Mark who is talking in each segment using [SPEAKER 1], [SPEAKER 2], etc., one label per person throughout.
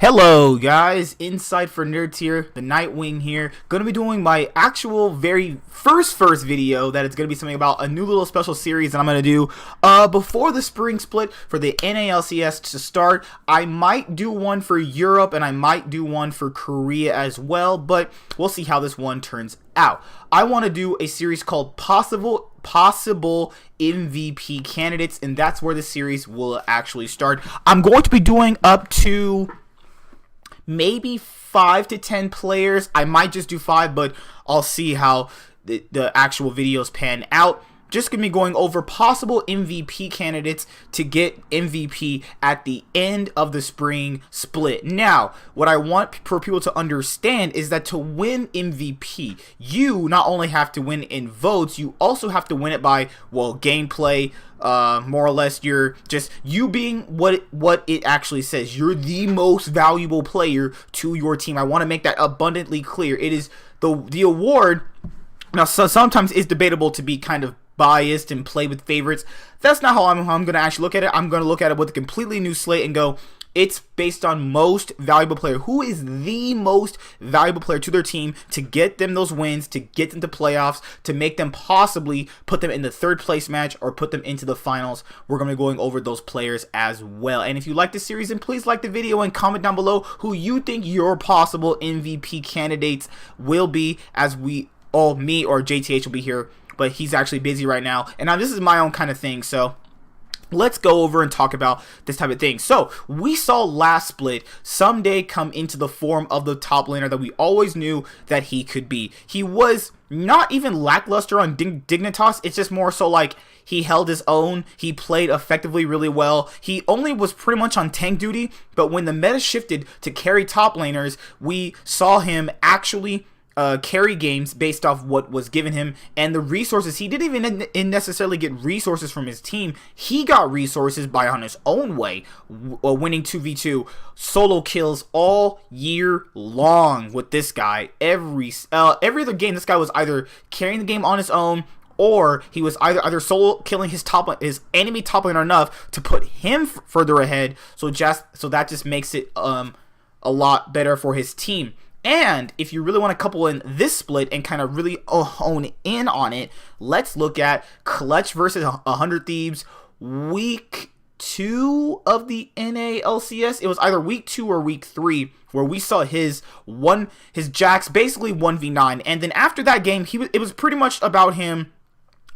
[SPEAKER 1] Hello guys, Inside for Nerds here, the Nightwing here. Gonna be doing my actual very first video that it's gonna be something about a new little special series that I'm gonna do before the spring split for the NA LCS to start. I might do one for Europe and I might do one for Korea as well, but we'll see how this one turns out. I want to do a series called possible MVP candidates, and that's where the series will actually start. I'm going to be doing up to maybe 5 to 10 players. I might just do 5, but I'll see how the actual videos pan out. Just gonna be going over possible MVP candidates to get MVP at the end of the spring split. Now, what I want for people to understand is that to win MVP, you not only have to win in votes, you also have to win it by, well, gameplay. More or less, you're just you being what it actually says. You're the most valuable player to your team. I want to make that abundantly clear. It is the award. Now, sometimes it's debatable to be kind of biased and play with favorites. That's not how I'm going to actually look at it. I'm going to look at it with a completely new slate and go, it's based on most valuable player. Who is the most valuable player to their team to get them those wins, to get them to playoffs, to make them possibly put them in the third place match or put them into the finals. We're going to be going over those players as well. And if you like this series, then please like the video and comment down below who you think your possible MVP candidates will be, as me or JTH will be here, but he's actually busy right now. And now this is my own kind of thing, so let's go over and talk about this type of thing. So we saw last split Ssumday come into the form of the top laner that we always knew that he could be. He was not even lackluster on Dignitas. It's just more so like he held his own. He played effectively really well. He only was pretty much on tank duty, but when the meta shifted to carry top laners, we saw him actually carry games based off what was given him and the resources. He didn't even necessarily get resources from his team. He got resources by on his own way, winning 2v2 solo kills all year long with this guy. Every other game, this guy was either carrying the game on his own, or he was either solo killing his enemy top laner enough to put him further ahead. So that just makes it a lot better for his team. And if you really want to couple in this split and kind of really hone in on it, let's look at Clutch versus 100 Thieves week 2 of the NA LCS. It was either week 2 or week 3 where we saw his Jax basically 1v9, and then after that game, it was pretty much about him.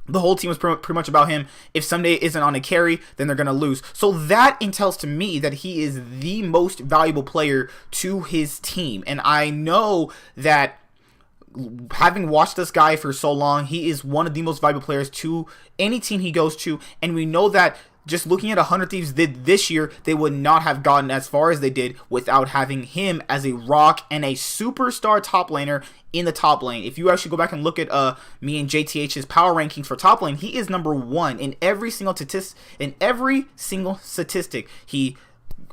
[SPEAKER 1] The whole team was pretty much about him. If Ssumday isn't on a carry, then they're going to lose. So that entails to me that he is the most valuable player to his team. And I know that having watched this guy for so long, he is one of the most valuable players to any team he goes to. And we know that just looking at 100 Thieves did this year, they would not have gotten as far as they did without having him as a rock and a superstar top laner in the top lane. If you actually go back and look at me and JTH's power rankings for top lane, he is number 1 in every single statistic. He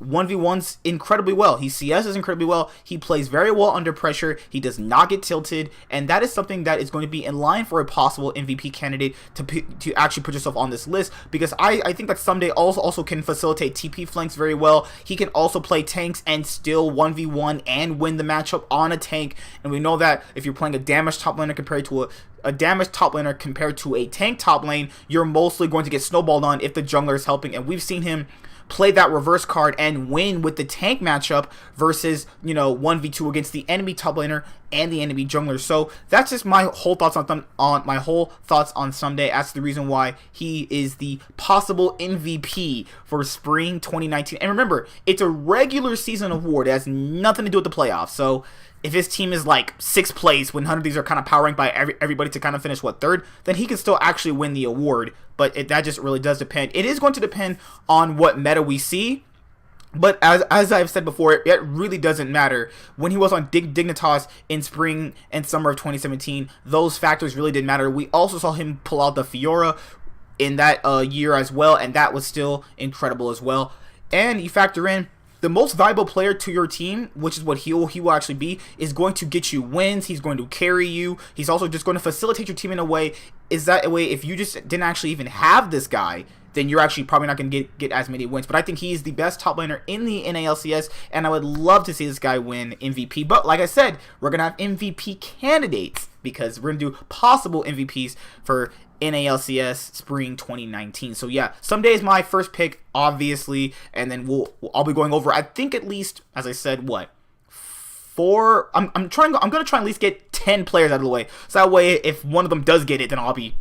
[SPEAKER 1] 1v1s incredibly well. He CSs incredibly well. He plays very well under pressure. He does not get tilted, and that is something that is going to be in line for a possible MVP candidate to actually put yourself on this list, because I think that Ssumday also can facilitate TP flanks very well. He can also play tanks and still 1v1 and win the matchup on a tank, and we know that if you're playing a damaged top laner compared to a damaged top laner compared to a tank top lane, you're mostly going to get snowballed on if the jungler is helping, and we've seen him play that reverse card and win with the tank matchup versus, 1v2 against the enemy top laner and the enemy jungler. So that's just my whole thoughts on Ssumday. That's the reason why he is the possible MVP for spring 2019. And remember, it's a regular season award. It has nothing to do with the playoffs. So if his team is like 6th place when 100 of these are kind of power ranked by everybody to kind of finish 3rd, then he can still actually win the award. But that just really does depend. It is going to depend on what meta we see. But as I've said before, it really doesn't matter. When he was on Dignitas in spring and summer of 2017, those factors really didn't matter. We also saw him pull out the Fiora in that year as well, and that was still incredible as well. And you factor in the most valuable player to your team, which is what he will actually be, is going to get you wins. He's going to carry you. He's also just going to facilitate your team in a way. Is that a way if you just didn't actually even have this guy, then you're actually probably not going to get as many wins. But I think he's the best top laner in the NA LCS, and I would love to see this guy win MVP. But like I said, we're going to have MVP candidates because we're going to do possible MVPs for NA LCS Spring 2019. So yeah, Ssumday is my first pick, obviously, and then I'll be going over, I think, at least, as I said, what, 4. I'm gonna try and at least get 10 players out of the way, so that way if one of them does get it, then I'll be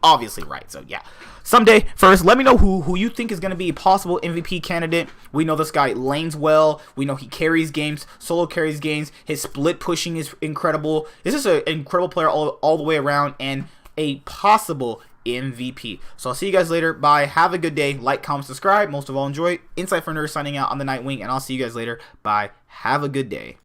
[SPEAKER 1] obviously right. So yeah, Ssumday first. Let me know who you think is gonna be a possible MVP candidate. We know this guy lanes well. We know he carries games, solo carries games. His split pushing is incredible. This is an incredible player all the way around, and a possible MVP. So I'll see you guys later. Bye. Have a good day. Like, comment, subscribe. Most of all, enjoy. Insight for Nerds signing out on the Nightwing, and I'll see you guys later. Bye. Have a good day.